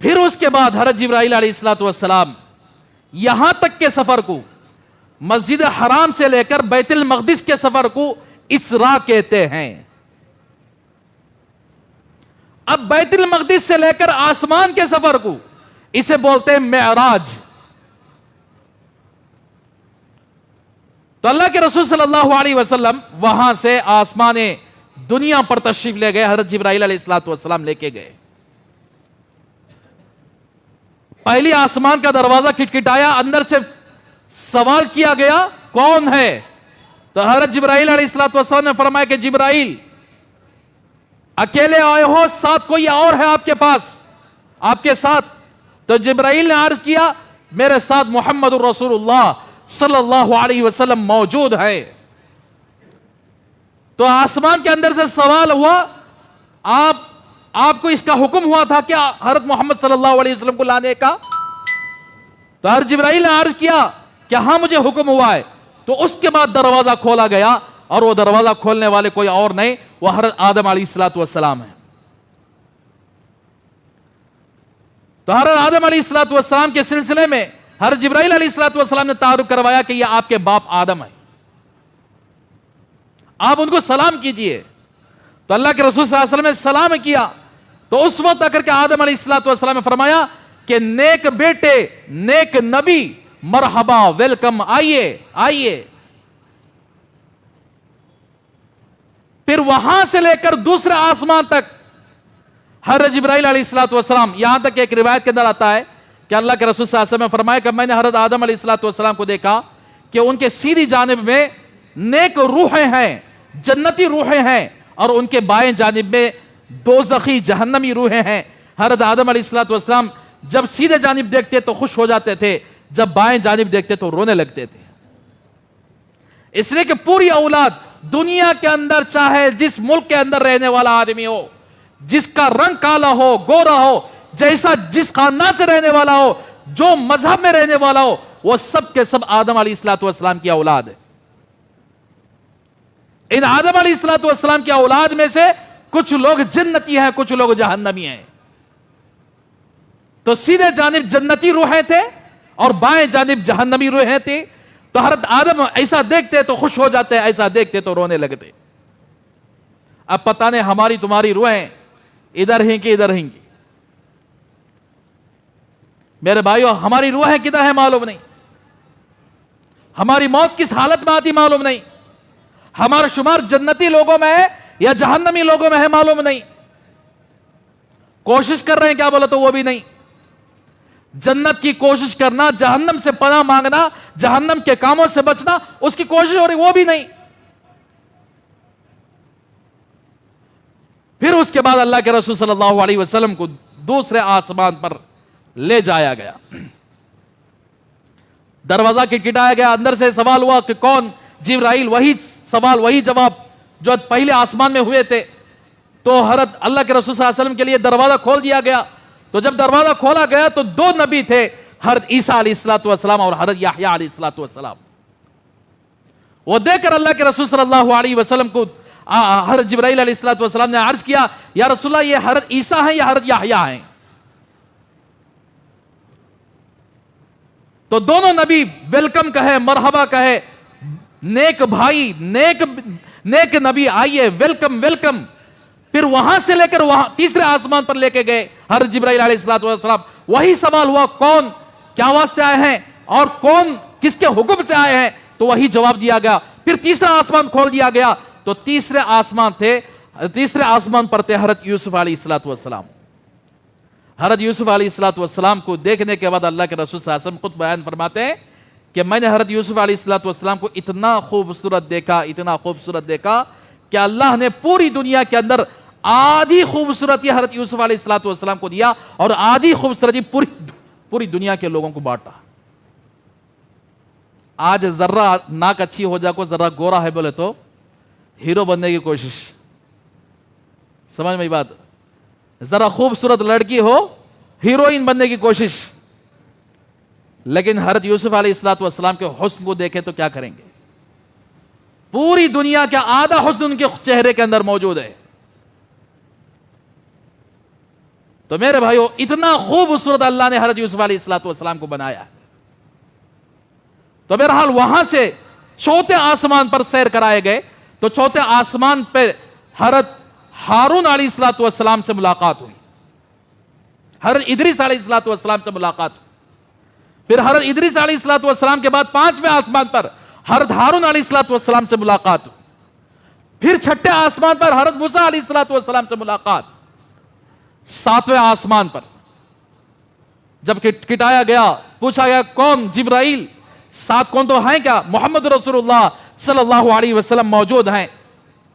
پھر اس کے بعد حضرت جبرائیل علیہ الصلوۃ والسلام یہاں تک کے سفر کو، مسجد حرام سے لے کر بیت المقدس کے سفر کو اسراء کہتے ہیں. اب بیت المقدس سے لے کر آسمان کے سفر کو اسے بولتے ہیں معراج. تو اللہ کے رسول صلی اللہ علیہ وسلم وہاں سے آسمان دنیا پر تشریف لے گئے. حضرت جبرائیل علیہ الصلوۃ والسلام لے کے گئے. پہلی آسمان کا دروازہ کھٹکھٹایا، اندر سے سوال کیا گیا، کون ہے؟ تو حضرت جبرائیل علیہ الصلوۃ والسلام نے فرمایا کہ جبرائیل، اکیلے آئے ہو، ساتھ کوئی اور ہے آپ کے پاس، آپ کے ساتھ؟ تو جبرائیل نے عرض کیا، میرے ساتھ محمد الرسول اللہ صلی اللہ علیہ وسلم موجود ہے. تو آسمان کے اندر سے سوال ہوا، آپ کو اس کا حکم ہوا تھا کیا حضرت محمد صلی اللہ علیہ وسلم کو لانے کا؟ تو حضرت جبرائیل نے عرض کیا کہ ہاں مجھے حکم ہوا ہے. تو اس کے بعد دروازہ کھولا گیا، اور وہ دروازہ کھولنے والے کوئی اور نہیں، وہ حضرت آدم علیہ الصلوۃ والسلام ہے. تو حضرت آدم علیہ الصلوۃ والسلام کے سلسلے میں حضرت جبرائیل علیہ الصلوۃ والسلام نے تعارف کروایا کہ یہ آپ کے باپ آدم ہیں، آپ ان کو سلام کیجئے. تو اللہ کے رسول صلی اللہ علیہ وسلم نے سلام کیا. تو اس وقت آ کر کے آدم علیہ السلام نے فرمایا کہ نیک بیٹے، نیک نبی، مرحبا، ویلکم، آئیے آئیے. پھر وہاں سے لے کر دوسرے آسمان تک حضرت جبرائیل علیہ السلام، یہاں تک ایک روایت کے اندر آتا ہے کہ اللہ کے رسول صلی اللہ علیہ وسلم نے فرمایا کہ میں نے حضرت آدم علیہ السلام کو دیکھا کہ ان کے سیدھی جانب میں نیک روحیں ہیں، جنتی روحیں ہیں، اور ان کے بائیں جانب میں دوزخی جہنمی روحیں ہیں. حضرت آدم علیہ السلام جب سیدھے جانب دیکھتے تو خوش ہو جاتے تھے، جب بائیں جانب دیکھتے تو رونے لگتے تھے. اس لیے کہ پوری اولاد دنیا کے اندر چاہے جس ملک کے اندر رہنے والا آدمی ہو، جس کا رنگ کالا ہو، گورا ہو، جیسا جس خاندان سے رہنے والا ہو، جو مذہب میں رہنے والا ہو، وہ سب کے سب آدم علیہ السلام کی اولاد ہے. ان آدم علیہ السلام کی اولاد میں سے کچھ لوگ جنتی ہیں، کچھ لوگ جہنمی ہیں. تو سیدھے جانب جنتی روحیں تھے اور بائیں جانب جہنمی روحیں تھیں. تو حضرت آدم ایسا دیکھتے تو خوش ہو جاتے، ایسا دیکھتے تو رونے لگتے. اب پتہ نہیں ہماری تمہاری روحیں ادھر ہیں کہ ادھر ہیں. میرے بھائیو، ہماری روحیں کدھر ہیں معلوم نہیں، ہماری موت کس حالت میں آتی معلوم نہیں، ہمارا شمار جنتی لوگوں میں ہے یا جہنمی لوگوں میں ہے معلوم نہیں. کوشش کر رہے ہیں کیا بولا تو وہ بھی نہیں. جنت کی کوشش کرنا، جہنم سے پناہ مانگنا، جہنم کے کاموں سے بچنا، اس کی کوشش ہو رہی وہ بھی نہیں. پھر اس کے بعد اللہ کے رسول صلی اللہ علیہ وسلم کو دوسرے آسمان پر لے جایا گیا. دروازہ کٹکھٹایا گیا، اندر سے سوال ہوا کہ کون؟ جبرائیل. وہی سوال، وہی جواب جو پہلے آسمان میں ہوئے تھے. تو حضرت اللہ کے رسول صلی اللہ علیہ وسلم کے لیے دروازہ کھول دیا گیا. تو جب دروازہ کھولا گیا تو دو نبی تھے، حضرت عیسیٰ علیہ السلام اور حضرت یحییٰ علیہ السلام. وہ دیکھ کر اللہ کے رسول صلی اللہ علیہ وسلم کو حضرت جبرائیل علیہ السلام نے عرض کیا، یا رسول اللہ یہ حضرت عیسیٰ ہیں یا حضرت یحییٰ ہیں؟ تو دونوں نبی ویلکم کہے، مرحبا کہے، نیک بھائی، نیک نبی، آئیے، ویلکم ویلکم. پھر وہاں سے لے کر وہاں تیسرے آسمان پر لے کے گئے حضرت جبرائیل علیہ السلام. وہی سوال ہوا، کون؟ کیا واسطے آئے ہیں؟ اور کون کس کے حکم سے آئے ہیں؟ تو وہی جواب دیا گیا. پھر تیسرا آسمان کھول دیا گیا تو تیسرے آسمان پر تھے حضرت یوسف علیہ السلام. حضرت یوسف علیہ السلام کو دیکھنے کے بعد اللہ کے رسول صلی اللہ علیہ وسلم خود بیان فرماتے ہیں کہ میں نے حضرت یوسف علیہ السلام کو اتنا خوبصورت دیکھا کہ اللہ نے پوری دنیا کے اندر آدھی خوبصورتی حضرت یوسف علیہ السلام کو دیا اور آدھی خوبصورتی پوری دنیا کے لوگوں کو بانٹا. آج ذرہ ناک اچھی ہو جائے، کو ذرہ گورا ہے بولے تو ہیرو بننے کی کوشش. سمجھ میں بات؟ ذرا خوبصورت لڑکی ہو، ہیروئن بننے کی کوشش. لیکن حضرت یوسف علیہ السلام کے حسن کو دیکھیں تو کیا کریں گے؟ پوری دنیا کا آدھا حسن ان کے چہرے کے اندر موجود ہے. تو میرے بھائیو، اتنا خوبصورت اللہ نے حضرت یوسف علیہ السلام کو بنایا. تو بہرحال وہاں سے چوتھے آسمان پر سیر کرائے گئے. تو چوتھے آسمان پہ حضرت ہارون علیہ السلام سے ملاقات ہوئی، حضرت ادریس علیہ السلام سے ملاقات ہوئی. پھر حضرت ادریس علیہ السلام کے بعد پانچویں آسمان پر حضرت ہارون علیہ السلام سے ملاقات ہوئی. پھر چھٹے آسمان پر حضرت موسیٰ علیہ السلام سے ملاقات. ساتویں آسمان پر جب کٹایا گیا، پوچھا گیا کون؟ جبرائیل. ساتھ کون تو ہیں کیا؟ محمد رسول اللہ صلی اللہ علیہ وسلم موجود ہیں.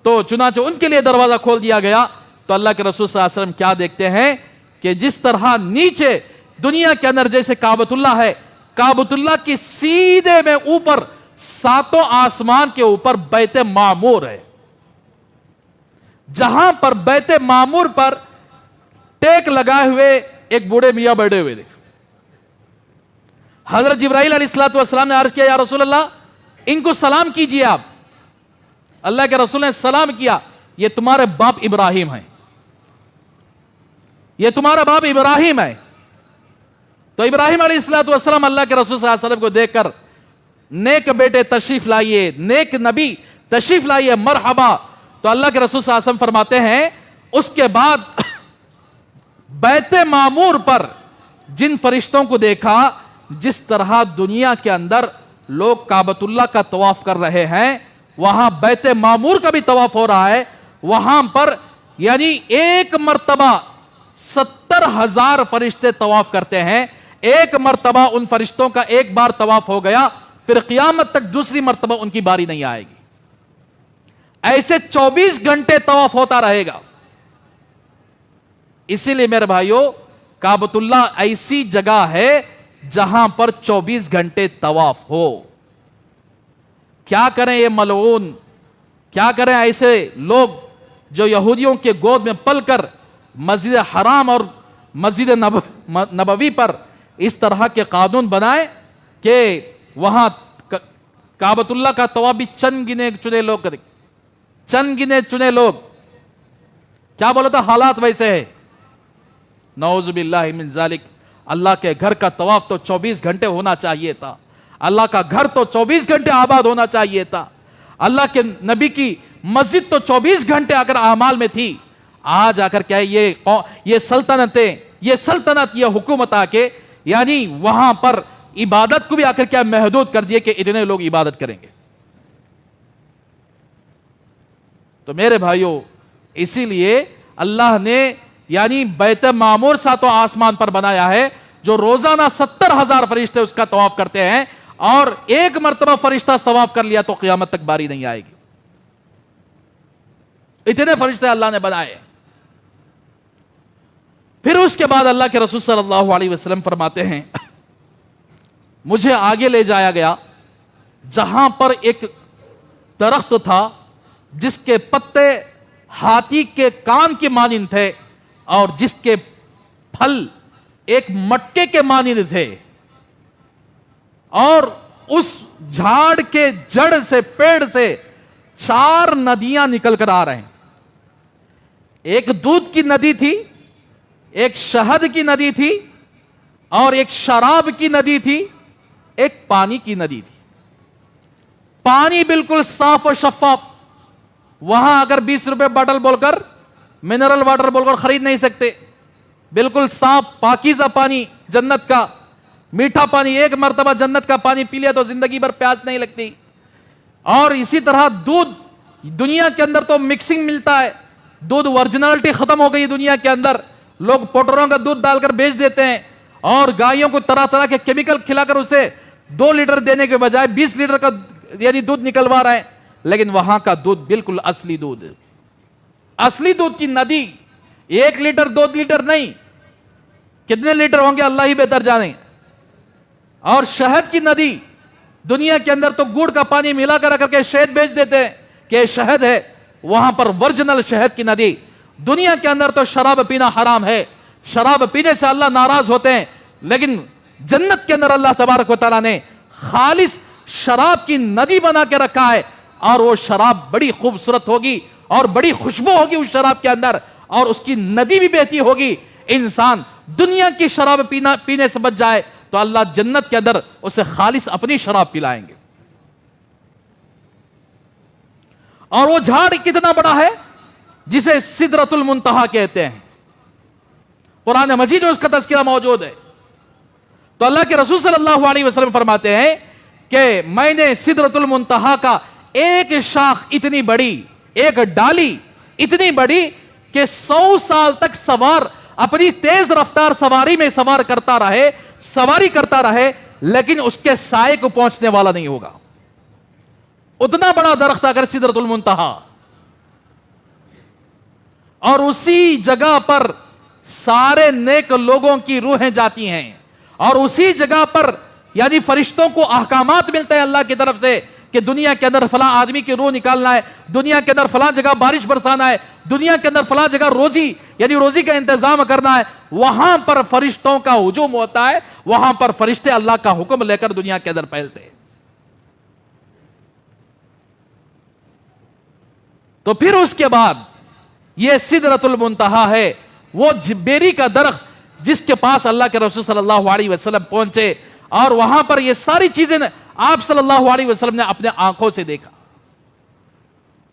تو چنانچہ ان کے لیے دروازہ کھول دیا گیا. تو اللہ کے رسول صلی اللہ علیہ وسلم کیا دیکھتے ہیں کہ جس طرح نیچے دنیا کے اندر جیسے کعبۃ اللہ ہے، کعبۃ اللہ کی سیدھے میں اوپر ساتوں آسمان کے اوپر بیت معمور ہے. جہاں پر بیت معمور پر ٹیک لگائے ہوئے ایک بوڑھے میاں بیٹھے ہوئے دیکھ. حضرت جبرائیل علیہ السلام نے عرض کیا، یا رسول اللہ ان کو سلام کیجئے آپ. اللہ کے رسول نے سلام کیا، یہ تمہارے باپ ابراہیم ہیں، یہ تمہارا باپ ابراہیم ہے. تو ابراہیم علیہ السلام اللہ کے رسول صلی اللہ علیہ وسلم کو دیکھ کر، نیک بیٹے تشریف لائیے، نیک نبی تشریف لائیے، مرحبا. تو اللہ کے رسول صلی اللہ علیہ وسلم فرماتے ہیں اس کے بعد بیت معمور پر جن فرشتوں کو دیکھا، جس طرح دنیا کے اندر لوگ کعبۃ اللہ کا طواف کر رہے ہیں، وہاں بیت معمور کا بھی طواف ہو رہا ہے. وہاں پر یعنی ایک مرتبہ 70,000 فرشتے طواف کرتے ہیں. ایک مرتبہ ان فرشتوں کا ایک بار طواف ہو گیا، پھر قیامت تک دوسری مرتبہ ان کی باری نہیں آئے گی. ایسے 24 گھنٹے طواف ہوتا رہے گا. اسی لیے میرے بھائیوں، کعبۃ اللہ ایسی جگہ ہے جہاں پر 24 گھنٹے طواف ہو. کیا کریں یہ ملعون، کیا کریں ایسے لوگ جو یہودیوں کے گود میں پل کر مسجد حرام اور مسجد نبوی پر اس طرح کے قانون بنائے کہ وہاں کعبۃ اللہ کا طواف بھی چند گنے چنے لوگ کریں. چند گنے چنے لوگ. کیا بولا تھا؟ حالات ویسے ہے. نعوذ باللہ من ذالک. اللہ کے گھر کا طواف تو 24 گھنٹے ہونا چاہیے تھا. اللہ کا گھر تو 24 گھنٹے آباد ہونا چاہیے تھا. اللہ کے نبی کی مسجد تو 24 گھنٹے اگر اعمال میں تھی. آج آ کر کیا ہے یہ سلطنتیں، یہ سلطنت، یہ حکومت آ کے یعنی وہاں پر عبادت کو بھی آ کر کیا محدود کر دیے کہ اتنے لوگ عبادت کریں گے. تو میرے بھائیوں، اسی لیے اللہ نے یعنی بیت معمور سا تو آسمان پر بنایا ہے جو روزانہ 70,000 فرشتے اس کا طواف کرتے ہیں، اور ایک مرتبہ فرشتہ طواف کر لیا تو قیامت تک باری نہیں آئے گی. اتنے فرشتے اللہ نے بنائے. پھر اس کے بعد اللہ کے رسول صلی اللہ علیہ وسلم فرماتے ہیں، مجھے آگے لے جایا گیا جہاں پر ایک درخت تھا جس کے پتے ہاتھی کے کان کے مانند تھے اور جس کے پھل ایک مٹکے کے مانند تھے، اور اس جھاڑ کے جڑ سے، پیڑ سے 4 ندیاں نکل کر آ رہے ہیں. ایک دودھ کی ندی تھی، ایک شہد کی ندی تھی، اور ایک شراب کی ندی تھی، ایک پانی کی ندی تھی. پانی بالکل صاف و شفاف. وہاں اگر 20 روپے باٹل بول کر، منرل واٹر بول کر خرید نہیں سکتے. بالکل صاف پاکیزہ پانی، جنت کا میٹھا پانی. ایک مرتبہ جنت کا پانی پی لیا تو زندگی بھر پیاس نہیں لگتی. اور اسی طرح دودھ، دنیا کے اندر تو مکسنگ ملتا ہے. دودھ ورجنالٹی ختم ہو گئی دنیا کے اندر. لوگ پوٹروں کا دودھ ڈال کر بیچ دیتے ہیں، اور گائیوں کو طرح طرح کے کیمیکل کھلا کر اسے 2 لیٹر دینے کے بجائے 20 لیٹر کا یعنی دودھ نکلوا رہے ہیں. لیکن وہاں کا دودھ بالکل اصلی دودھ. اصلی دودھ کی ندی 1 لیٹر 2 لیٹر نہیں، کتنے لیٹر ہوں گے اللہ ہی بہتر جانے. اور شہد کی ندی، دنیا کے اندر تو گڑ کا پانی ملا کر کے شہد بیچ دیتے ہیں کہ شہد ہے. وہاں پر ورجنل شہد کی ندی. دنیا کے اندر تو شراب پینا حرام ہے، شراب پینے سے اللہ ناراض ہوتے ہیں. لیکن جنت کے اندر اللہ تبارک و تعالیٰ نے خالص شراب کی ندی بنا کے رکھا ہے، اور وہ شراب بڑی خوبصورت ہوگی اور بڑی خوشبو ہوگی اس شراب کے اندر، اور اس کی ندی بھی بہتی ہوگی. انسان دنیا کی شراب پینے سے بچ جائے تو اللہ جنت کے اندر اسے خالص اپنی شراب پلائیں گے. اور وہ جھاڑ کتنا بڑا ہے جسے سدرۃ المنتہا کہتے ہیں. قرآن مجید میں اس کا تذکرہ موجود ہے. تو اللہ کے رسول صلی اللہ علیہ وسلم فرماتے ہیں کہ میں نے سدرۃ المنتہا کا ایک شاخ اتنی بڑی، ایک ڈالی اتنی بڑی کہ 100 سال تک سوار اپنی تیز رفتار سواری میں سواری کرتا رہے لیکن اس کے سائے کو پہنچنے والا نہیں ہوگا. اتنا بڑا درخت اگر سدرۃ المنتہا، اور اسی جگہ پر سارے نیک لوگوں کی روحیں جاتی ہیں، اور اسی جگہ پر یعنی فرشتوں کو احکامات ملتے ہیں اللہ کی طرف سے کہ دنیا کے اندر فلاں آدمی کی روح نکالنا ہے، دنیا کے اندر فلاں جگہ بارش برسانا ہے، دنیا کے اندر فلاں جگہ روزی کا انتظام کرنا ہے. وہاں پر فرشتوں کا ہجوم ہوتا ہے. وہاں پر فرشتے اللہ کا حکم لے کر دنیا کے اندر پھیلتے ہیں. تو پھر اس کے بعد یہ سدرۃ المنتہا ہے، وہ بیری کا درخت جس کے پاس اللہ کے رسول صلی اللہ علیہ وسلم پہنچے، اور وہاں پر یہ ساری چیزیں آپ صلی اللہ علیہ وسلم نے اپنے آنکھوں سے دیکھا.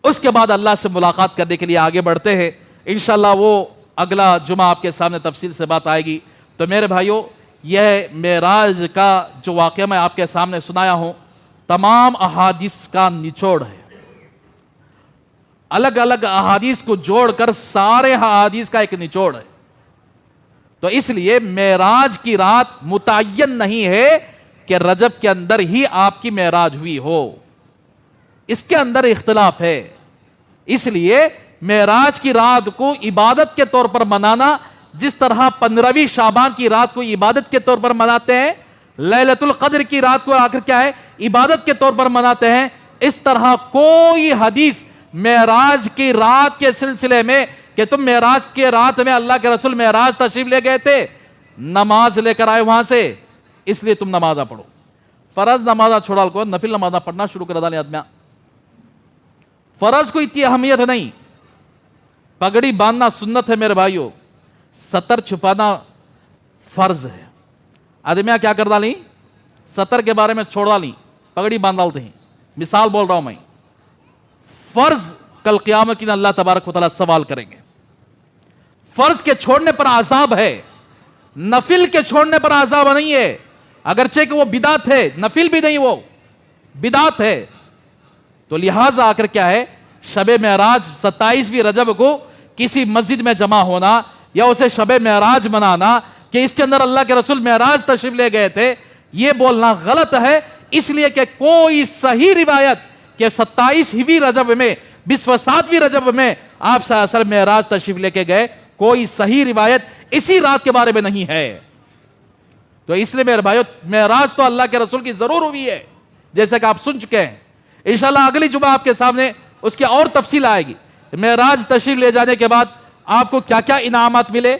اس کے بعد اللہ سے ملاقات کرنے کے لیے آگے بڑھتے ہیں. انشاءاللہ وہ اگلا جمعہ آپ کے سامنے تفصیل سے بات آئے گی۔ تو میرے بھائیوں، یہ معراج کا جو واقعہ میں آپ کے سامنے سنایا ہوں، تمام احادیث کا نچوڑ ہے۔ الگ الگ احادیث کو جوڑ کر سارے احادیث کا ایک نچوڑ ہے۔ تو اس لیے معراج کی رات متعین نہیں ہے کہ رجب کے اندر ہی آپ کی معراج ہوئی ہو، اس کے اندر اختلاف ہے۔ اس لیے معراج کی رات کو عبادت کے طور پر منانا، جس طرح 15ویں شعبان کی رات کو عبادت کے طور پر مناتے ہیں، لیلۃ القدر کی رات کو آخر کیا ہے، عبادت کے طور پر مناتے ہیں، اس طرح کوئی حدیث معراج کی رات کے سلسلے میں کہ تم معراج کے رات میں اللہ کے رسول معراج تشریف لے گئے تھے، نماز لے کر آئے وہاں سے، اس لیے تم نمازہ پڑھو۔ فرض نمازہ چھوڑا کو نفل نمازہ پڑھنا شروع کر دانے آدمیاں۔ فرض کو اتنی اہمیت نہیں، پگڑی باندھنا سنت ہے میرے بھائیوں، ستر چھپانا فرض ہے۔ آدمیاں کیا کر ڈالی، ستر کے بارے میں چھوڑ ڈالی، پگڑی باندھ ڈالتے ہیں۔ مثال بول رہا ہوں میں، فرض کل قیامت کے دن اللہ تبارک و تعالیٰ سوال کریں گے۔ فرض کے چھوڑنے پر عذاب ہے، نفل کے چھوڑنے پر عذاب نہیں ہے، اگرچہ کہ وہ بدعت ہے، نفل بھی نہیں، وہ بدعت ہے۔ تو لہٰذا آ کر کیا ہے، شب معراج 27ویں رجب کو کسی مسجد میں جمع ہونا یا اسے شب معراج منانا کہ اس کے اندر اللہ کے رسول معراج تشریف لے گئے تھے، یہ بولنا غلط ہے، اس لیے کہ کوئی صحیح روایت کہ 27ویں رجب میں 27ویں رجب میں آپ صلی اللہ علیہ وسلم معراج تشریف لے کے گئے، کوئی صحیح روایت اسی رات کے بارے میں نہیں ہے۔ تو اس لیے میرے بھائیو، معراج تو اللہ کے رسول کی ضرور ہوئی ہے، جیسے کہ آپ سن چکے ہیں۔ انشاءاللہ اگلی جمعہ آپ کے سامنے اس کی اور تفصیل آئے گی، معراج تشریف لے جانے کے بعد آپ کو کیا کیا انعامات ملے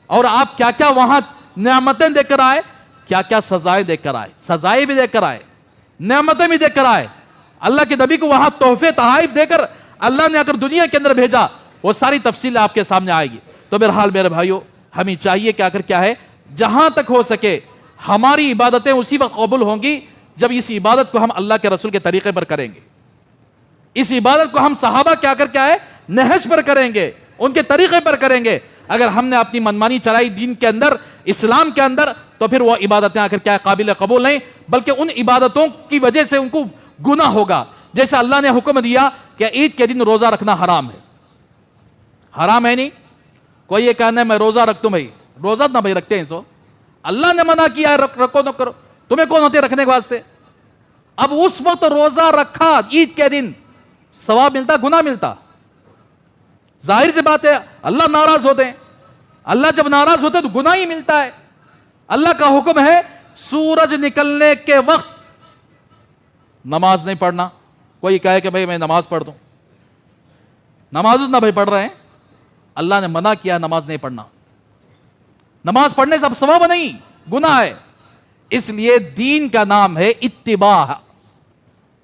اور آپ کیا کیا وہاں نعمتیں دے کر آئے، کیا کیا سزائیں دے کر آئے، سزائیں بھی دے کر آئے، نعمتیں بھی دے کر آئے۔ اللہ کے نبی کو وہاں تحفے تحائف دے کر اللہ نے اگر دنیا کے اندر بھیجا، وہ ساری تفصیل آپ کے سامنے آئے گی۔ تو بہرحال میرے بھائیو، ہمیں چاہیے کہ آخر کیا ہے، جہاں تک ہو سکے ہماری عبادتیں اسی وقت قبول ہوں گی جب اس عبادت کو ہم اللہ کے رسول کے طریقے پر کریں گے، اس عبادت کو ہم صحابہ کیا کر کیا ہے، نہج پر کریں گے، ان کے طریقے پر کریں گے۔ اگر ہم نے اپنی منمانی چلائی دین کے اندر، اسلام کے اندر، تو پھر وہ عبادتیں آخر کیا ہے، قابل قبول نہیں، بلکہ ان عبادتوں کی وجہ سے ان کو گناہ ہوگا۔ جیسے اللہ نے حکم دیا کہ عید کے دن روزہ رکھنا حرام ہے، حرام ہے نہیں، کوئی یہ کہنا ہے میں روزہ رکھتا ہوں، بھائی روزہ نہ بھائی رکھتے ہیں، سو اللہ نے منع کیا ہے، رکھو نہ کرو، تمہیں کون ہوتے رکھنے کے واسطے؟ اب اس وقت روزہ رکھا عید کے دن، ثواب ملتا گناہ ملتا؟ ظاہر سی بات ہے، اللہ ناراض ہوتے ہیں، اللہ جب ناراض ہوتے ہیں تو گناہ ہی ملتا ہے۔ اللہ کا حکم ہے سورج نکلنے کے وقت نماز نہیں پڑھنا۔ کوئی کہے کہ بھائی میں نماز پڑھ دوں، نماز نہ بھائی پڑھ رہے ہیں، اللہ نے منع کیا نماز نہیں پڑھنا، نماز پڑھنے سے اب ثواب نہیں، گناہ ہے۔ اس لیے دین کا نام ہے اتباع،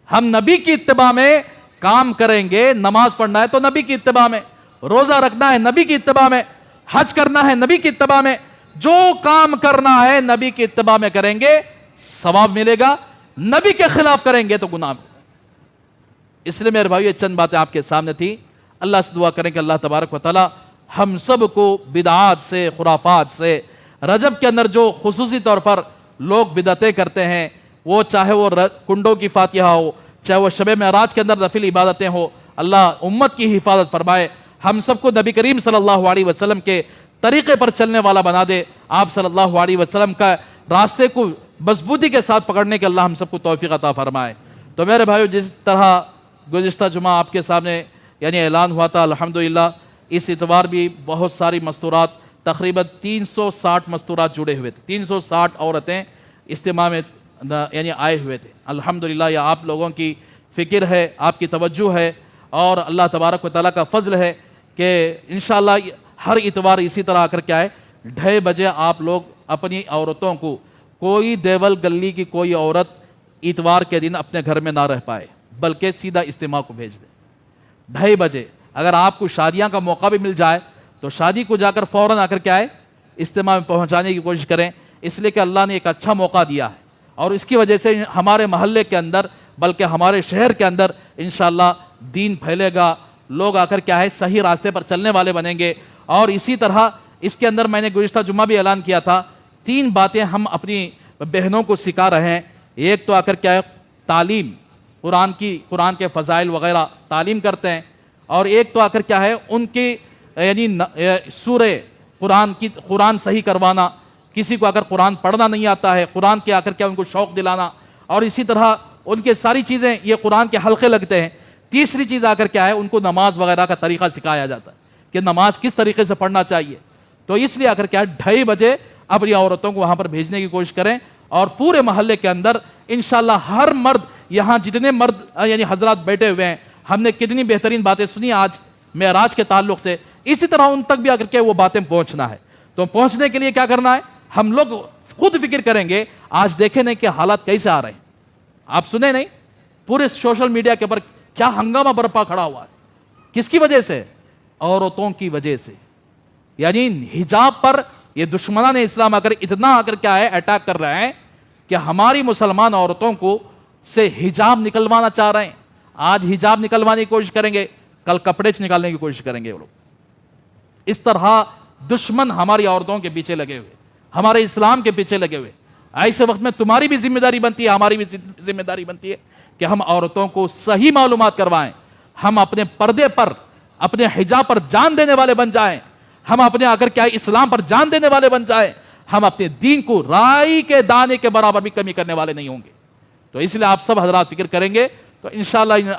ہم نبی کی اتباع میں کام کریں گے۔ نماز پڑھنا ہے تو نبی کی اتباع میں، روزہ رکھنا ہے نبی کی اتباع میں، حج کرنا ہے نبی کی اتباع میں، جو کام کرنا ہے نبی کی اتباع میں کریں گے ثواب ملے گا، نبی کے خلاف کریں گے تو گناہ۔ اس لیے میرے بھائیو، یہ چند باتیں آپ کے سامنے تھی۔ اللہ سے دعا کریں کہ اللہ تبارک و تعالی ہم سب کو بدعات سے، خرافات سے، رجب کے اندر جو خصوصی طور پر لوگ بدعتیں کرتے ہیں، وہ چاہے وہ کنڈوں کی فاتحہ ہو، چاہے وہ شب معراج کے اندر نفل عبادتیں ہو، اللہ امت کی حفاظت فرمائے، ہم سب کو نبی کریم صلی اللہ علیہ وسلم کے طریقے پر چلنے والا بنا دے، آپ صلی اللہ علیہ وسلم کا راستے کو مضبوطی کے ساتھ پکڑنے کے اللہ ہم سب کو توفیق عطا فرمائے۔ تو میرے بھائیو، جس طرح گزشتہ جمعہ آپ کے سامنے یعنی اعلان ہوا تھا، الحمدللہ اس اتوار بھی بہت ساری مستورات، تقریباً 360 مستورات جڑے ہوئے تھے، 360 عورتیں اجتماع میں یعنی آئے ہوئے تھے۔ الحمدللہ یہ آپ لوگوں کی فکر ہے، آپ کی توجہ ہے، اور اللہ تبارک و تعالیٰ کا فضل ہے کہ انشاءاللہ ہر اتوار اسی طرح آ کر کیا ہے 2:30 بجے آپ لوگ اپنی عورتوں کو، کوئی دیول گلی کی کوئی عورت اتوار کے دن اپنے گھر میں نہ رہ پائے، بلکہ سیدھا اجتماع کو بھیج دیں 2:30 بجے۔ اگر آپ کو شادیاں کا موقع بھی مل جائے تو شادی کو جا کر فوراً آ کر کیا ہے اجتماع میں پہنچانے کی کوشش کریں، اس لیے کہ اللہ نے ایک اچھا موقع دیا ہے، اور اس کی وجہ سے ہمارے محلے کے اندر بلکہ ہمارے شہر کے اندر انشاءاللہ دین پھیلے گا، لوگ آ کر کیا ہے صحیح راستے پر چلنے والے بنیں گے، اور اسی طرح اس کے اندر میں نے گزشتہ جمعہ بھی اعلان کیا تھا 3 باتیں ہم اپنی بہنوں کو سکھا رہے ہیں. ایک تو آ کر کیا ہے تعلیم، قرآن کے فضائل وغیرہ تعلیم کرتے ہیں، اور ایک تو آ کر کیا ہے ان کی یعنی سورہ قرآن صحیح کروانا. کسی کو اگر قرآن پڑھنا نہیں آتا ہے قرآن کے آ کر کیا ان کو شوق دلانا، اور اسی طرح ان کے ساری چیزیں یہ قرآن کے حلقے لگتے ہیں. تیسری چیز آ کر کیا ہے ان کو نماز وغیرہ کا طریقہ سکھایا جاتا ہے کہ نماز کس طریقے سے پڑھنا چاہیے. تو اس لیے آ کر کیا 2:30 بجے اپنی عورتوں کو وہاں پر بھیجنے کی کوشش کریں، اور پورے محلے کے اندر انشاءاللہ ہر مرد، یہاں جتنے مرد یعنی حضرات بیٹھے ہوئے ہیں، ہم نے کتنی بہترین باتیں سنی آج معراج کے تعلق سے، اسی طرح ان تک بھی آ کر کے وہ باتیں پہنچنا ہے. تو پہنچنے کے لیے کیا کرنا ہے، ہم لوگ خود فکر کریں گے. آج دیکھیں نہیں کہ حالات کیسے آ رہے ہیں، آپ سنیں نہیں پورے سوشل میڈیا کے اوپر کیا ہنگامہ برپا کھڑا ہوا ہے. کس کی وجہ سے؟ عورتوں کی وجہ سے. یعنی حجاب پر یہ دشمنان اسلام اگر اتنا آ کر کیا ہے اٹیک کر رہے ہیں کہ ہماری مسلمان عورتوں کو سے حجاب نکلوانا چاہ رہے ہیں. آج حجاب نکلوانے کی کوشش کریں گے، کل کپڑے نکالنے کی کوشش کریں گے وہ لوگ. اس طرح دشمن ہماری عورتوں کے پیچھے لگے ہوئے، ہمارے اسلام کے پیچھے لگے ہوئے. ایسے وقت میں تمہاری بھی ذمہ داری بنتی ہے، ہماری بھی ذمہ داری بنتی ہے کہ ہم عورتوں کو صحیح معلومات کروائیں. ہم اپنے پردے پر، اپنے حجاب پر جان دینے والے بن جائیں. ہم اپنے آ کر کیا اسلام پر جان دینے والے بن جائیں. ہم اپنے دین کو رائی کے دانے کے برابر بھی کمی کرنے والے نہیں ہوں گے. تو اس لیے آپ سب حضرات فکر کریں گے تو انشاءاللہ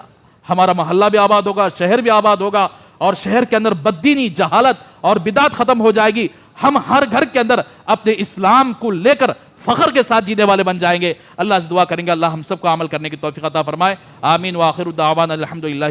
ہمارا محلہ بھی آباد ہوگا، شہر بھی آباد ہوگا، اور شہر کے اندر بددینی، جہالت اور بدعت ختم ہو جائے گی. ہم ہر گھر کے اندر اپنے اسلام کو لے کر فخر کے ساتھ جینے والے بن جائیں گے. اللہ سے دعا کریں گے اللہ ہم سب کو عمل کرنے کی توفیق عطا فرمائے. آمین. وآخر دعوانا الحمدللہ.